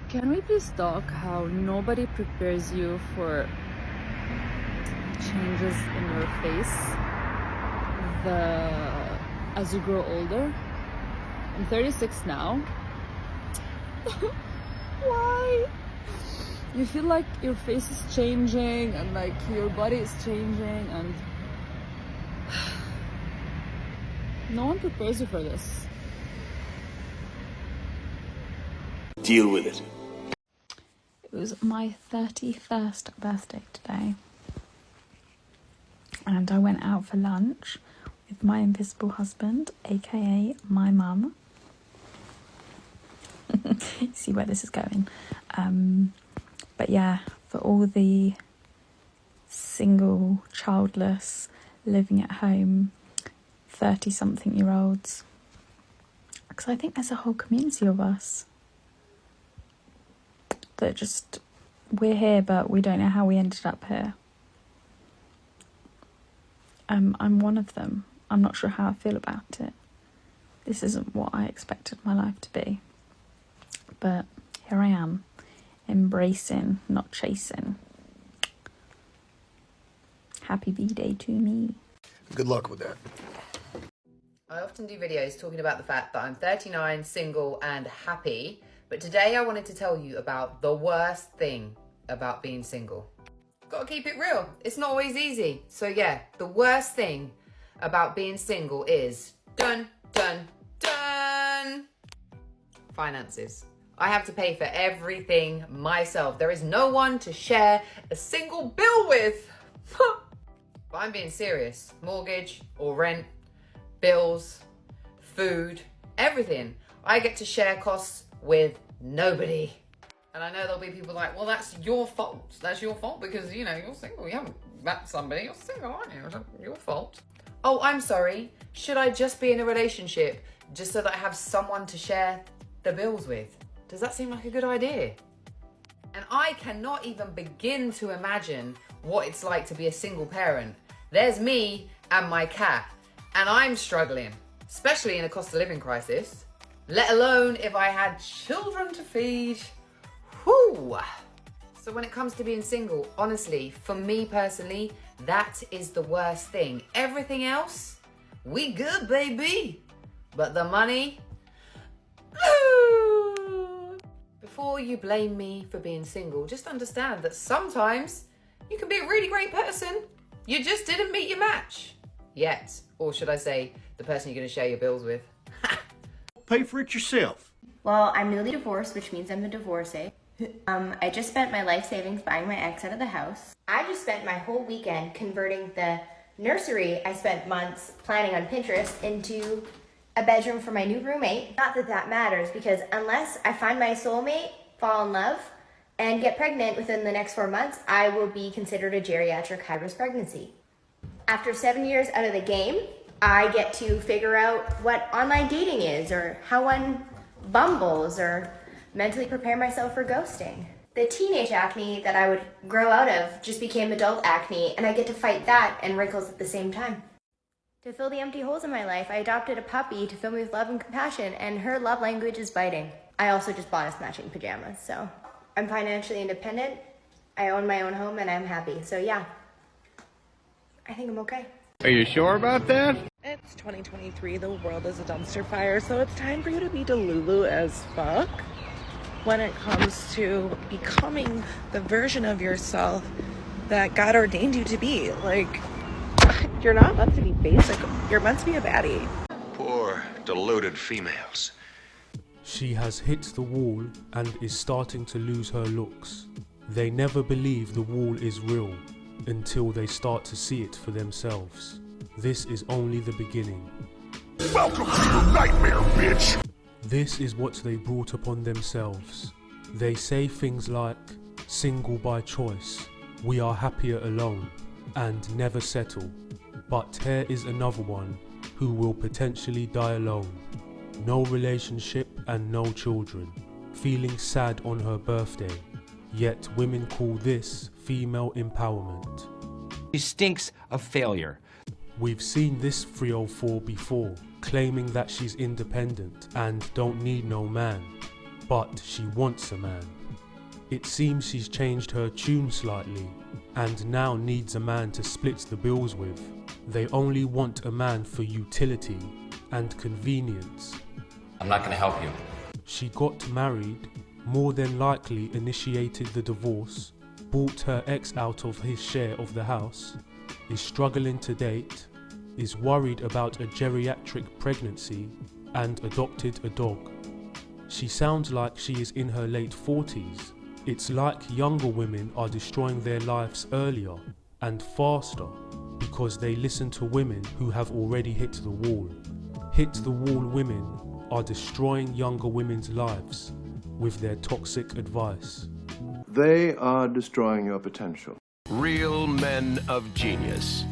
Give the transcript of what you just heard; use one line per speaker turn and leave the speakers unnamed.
Can we please talk how nobody prepares you for changes in your face as you grow older? I'm 36 now. Why? You feel like your face is changing and like your body is changing, and no one prepares you for this.
Deal with it.
It was my 31st birthday today, and I went out for lunch with my invisible husband, aka my mum. See where this is going. But yeah, for all the single, childless, living at home 30-something-year-olds, because I think there's a whole community of us that just, we're here but we don't know how we ended up here. I'm one of them. I'm not sure how I feel about it. This isn't what I expected my life to be, but here I am, embracing, not chasing. Happy B-Day to me.
Good luck with that.
I often do videos talking about the fact that I'm 39, single and happy, but today I wanted to tell you about the worst thing about being single. Gotta keep it real. It's not always easy. So yeah, the worst thing about being single is dun, dun, dun. Finances. I have to pay for everything myself. There is no one to share a single bill with. But I'm being serious. Mortgage or rent, bills, food, everything. I get to share costs with nobody. And I know there'll be people like, well, that's your fault. That's your fault because, you know, you're single. You haven't met somebody. You're single, aren't you? It's your fault. Oh, I'm sorry. Should I just be in a relationship just so that I have someone to share the bills with? Does that seem like a good idea? And I cannot even begin to imagine what it's like to be a single parent. There's me and my cat, and I'm struggling, especially in a cost of living crisis, let alone if I had children to feed. Whew. So when it comes to being single, honestly, for me personally, that is the worst thing. Everything else, we good, baby. But the money, before you blame me for being single, just understand that sometimes you can be a really great person. You just didn't meet your match yet. Or should I say, the person you're going to share your bills with.
Pay for it yourself.
Well, I'm newly divorced, which means I'm a divorcee. I just spent my life savings buying my ex out of the house. I just spent my whole weekend converting the nursery I spent months planning on Pinterest into a bedroom for my new roommate. Not that that matters, because unless I find my soulmate, fall in love, and get pregnant within the next 4 months, I will be considered a geriatric high-risk pregnancy. After 7 years out of the game, I get to figure out what online dating is, or how one bumbles, or mentally prepare myself for ghosting. The teenage acne that I would grow out of just became adult acne, and I get to fight that and wrinkles at the same time. To fill the empty holes in my life, I adopted a puppy to fill me with love and compassion, and her love language is biting. I also just bought us matching pajamas, so I'm financially independent, I own my own home, and I'm happy. So yeah, I think I'm okay.
Are you sure about that?
It's 2023, the world is a dumpster fire, so it's time for you to be Delulu as fuck when it comes to becoming the version of yourself that God ordained you to be. Like, you're not meant to be basic, you're meant to be a baddie.
Poor, deluded females.
She has hit the wall and is starting to lose her looks. They never believe the wall is real until they start to see it for themselves. This is only the beginning.
Welcome to your nightmare, bitch!
This is what they brought upon themselves. They say things like, single by choice, we are happier alone, and never settle. But here is another one who will potentially die alone. No relationship and no children. Feeling sad on her birthday. Yet women call this female empowerment.
She stinks of failure.
We've seen this 304 before, claiming that she's independent and don't need no man. but she wants a man. It seems she's changed her tune slightly and now needs a man to split the bills with. They only want a man for utility and convenience.
I'm not gonna help you.
She got married, more than likely initiated the divorce, bought her ex out of his share of the house, is struggling to date, is worried about a geriatric pregnancy, and adopted a dog. She sounds like she is in her late 40s. It's like younger women are destroying their lives earlier and faster because they listen to women who have already hit the wall. Hit the wall women are destroying younger women's lives with their toxic advice.
They are destroying your potential.
Real men of genius.